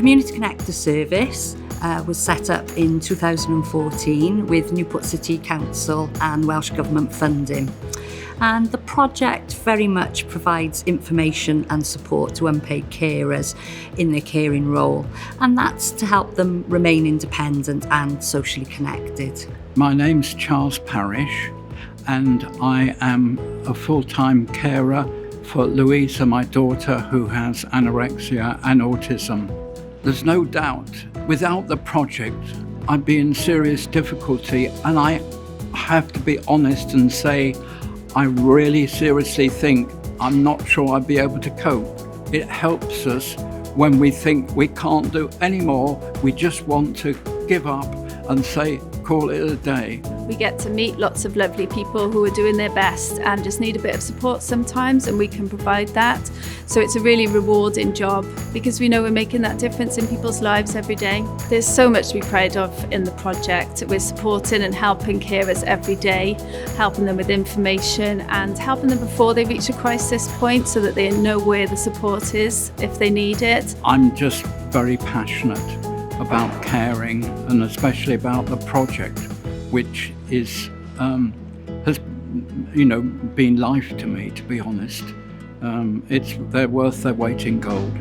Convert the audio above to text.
Community Connector service was set up in 2014 with Newport City Council and Welsh Government funding. And the project very much provides information and support to unpaid carers in their caring role, and that's to help them remain independent and socially connected. My name's Charles Parish, and I am a full-time carer for Louisa, my daughter, who has anorexia and autism. There's no doubt, without the project, I'd be in serious difficulty, and I have to be honest and say, I really seriously think I'm not sure I'd be able to cope. It helps us when we think we can't do any more. We just want to give up and say, call it a day. We get to meet lots of lovely people who are doing their best and just need a bit of support sometimes, and we can provide that. So it's a really rewarding job because we know we're making that difference in people's lives every day. There's so much to be proud of in the project. We're supporting and helping carers every day, helping them with information and helping them before they reach a crisis point so that they know where the support is if they need it. I'm just very passionate about caring, and especially about the project, which is has been life to me, to be honest. They're worth their weight in gold.